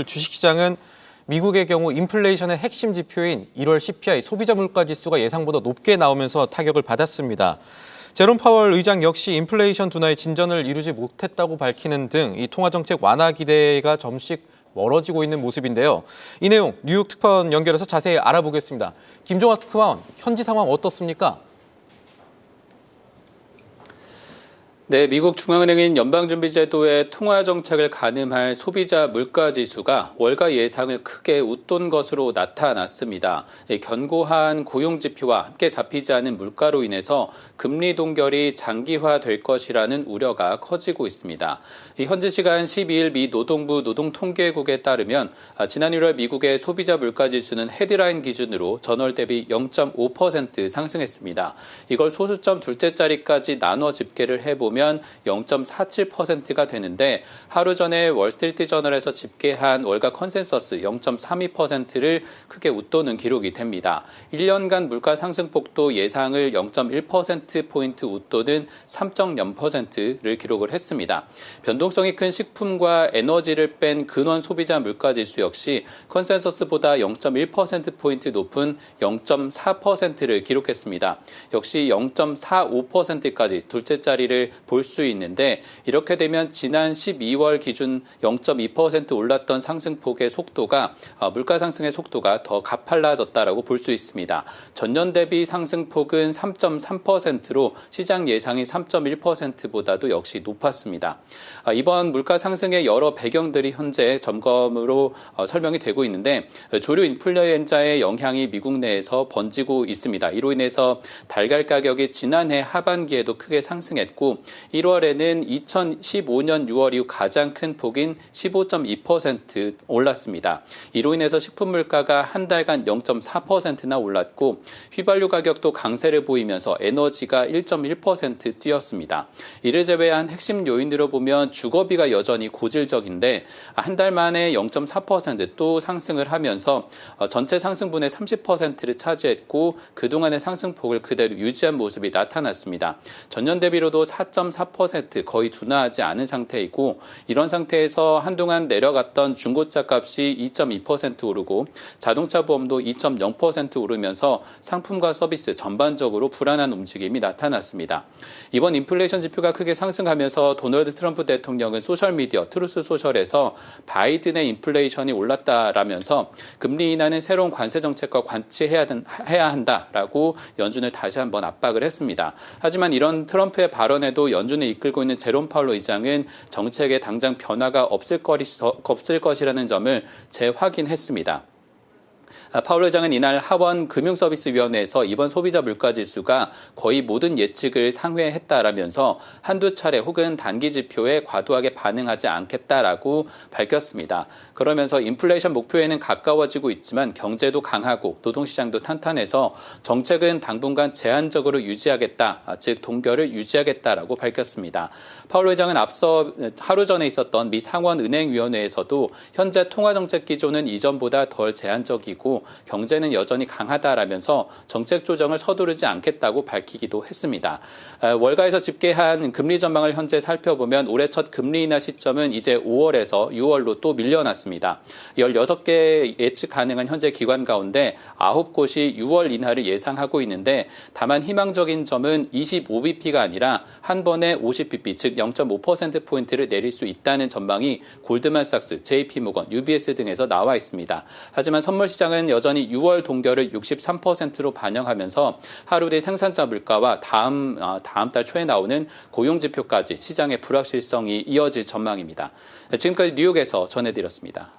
주식시장은 미국의 경우 인플레이션의 핵심 지표인 1월 CPI 소비자 물가 지수가 예상보다 높게 나오면서 타격을 받았습니다. 제롬 파월 의장 역시 인플레이션 둔화의 진전을 이루지 못했다고 밝히는 등 이 통화정책 완화 기대가 점씩 멀어지고 있는 모습인데요. 이 내용 뉴욕 특파원 연결해서 자세히 알아보겠습니다. 김종학 특파원, 현지 상황 어떻습니까? 네, 미국 중앙은행인 연방준비제도의 통화정책을 가늠할 소비자 물가지수가 월가 예상을 크게 웃돈 것으로 나타났습니다. 견고한 고용지표와 함께 잡히지 않은 물가로 인해서 금리 동결이 장기화될 것이라는 우려가 커지고 있습니다. 현지 시간 12일 미 노동부 노동통계국에 따르면 지난 1월 미국의 소비자 물가지수는 헤드라인 기준으로 전월 대비 0.5% 상승했습니다. 이걸 소수점 둘째 자리까지 나눠 집계를 해보면 0.47%가 되는데 하루 전에 월스트리트저널에서 집계한 월가 컨센서스 0.32%를 크게 웃도는 기록이 됩니다. 1년간 물가 상승폭도 예상을 0.1%포인트 웃도는 3.0%를 기록을 했습니다. 변동성이 큰 식품과 에너지를 뺀 근원 소비자 물가지수 역시 컨센서스보다 0.1%포인트 높은 0.4%를 기록했습니다. 역시 0.45%까지 둘째 자리를 볼 수 있는데 이렇게 되면 지난 12월 기준 0.2% 올랐던 상승폭의 속도가 물가 상승의 속도가 더 가팔라졌다라고 볼 수 있습니다. 전년 대비 상승폭은 3.3%로 시장 예상이 3.1%보다도 역시 높았습니다. 이번 물가 상승의 여러 배경들이 현재 점검으로 설명이 되고 있는데 조류 인플루엔자의 영향이 미국 내에서 번지고 있습니다. 이로 인해서 달걀 가격이 지난해 하반기에도 크게 상승했고 1월에는 2015년 6월 이후 가장 큰 폭인 15.2% 올랐습니다. 이로 인해서 식품 물가가 한 달간 0.4%나 올랐고 휘발유 가격도 강세를 보이면서 에너지가 1.1% 뛰었습니다. 이를 제외한 핵심 요인으로 보면 주거비가 여전히 고질적인데 한 달 만에 0.4% 상승을 하면서 전체 상승분의 30%를 차지했고 그동안의 상승폭을 그대로 유지한 모습이 나타났습니다. 전년 대비로도 4.4% 거의 둔화하지 않은 상태이고 이런 상태에서 한동안 내려갔던 중고차 값이 2.2% 오르고 자동차 보험도 2.0% 오르면서 상품과 서비스 전반적으로 불안한 움직임이 나타났습니다. 이번 인플레이션 지표가 크게 상승하면서 도널드 트럼프 대통령은 소셜미디어 트루스 소셜에서 바이든의 인플레이션이 올랐다라면서 금리 인하는 새로운 관세 정책과 관치해야 한다라고 연준을 다시 한번 압박을 했습니다. 하지만 이런 트럼프의 발언에도 연준을 이끌고 있는 제롬 파월 의장은 정책에 당장 변화가 없을 것이라는 점을 재확인했습니다. 파월 의장은 이날 하원 금융서비스위원회에서 이번 소비자 물가지수가 거의 모든 예측을 상회했다라면서 한두 차례 혹은 단기 지표에 과도하게 반응하지 않겠다라고 밝혔습니다. 그러면서 인플레이션 목표에는 가까워지고 있지만 경제도 강하고 노동시장도 탄탄해서 정책은 당분간 제한적으로 유지하겠다, 즉 동결을 유지하겠다라고 밝혔습니다. 파월 의장은 앞서 하루 전에 있었던 미 상원은행위원회에서도 현재 통화정책 기조는 이전보다 덜 제한적이고 경제는 여전히 강하다라면서 정책 조정을 서두르지 않겠다고 밝히기도 했습니다. 월가에서 집계한 금리 전망을 현재 살펴보면 올해 첫 금리 인하 시점은 이제 5월에서 6월로 또 밀려났습니다. 16개 예측 가능한 현재 기관 가운데 9곳이 6월 인하를 예상하고 있는데 다만 희망적인 점은 25bp가 아니라 한 번에 50bp, 즉 0.5%포인트를 내릴 수 있다는 전망이 골드만삭스, JP모건, UBS 등에서 나와 있습니다. 하지만 선물 시장은 여전히 6월 동결을 63%로 반영하면서 하루 뒤 생산자 물가와 다음 달 초에 나오는 고용지표까지 시장의 불확실성이 이어질 전망입니다. 지금까지 뉴욕에서 전해드렸습니다.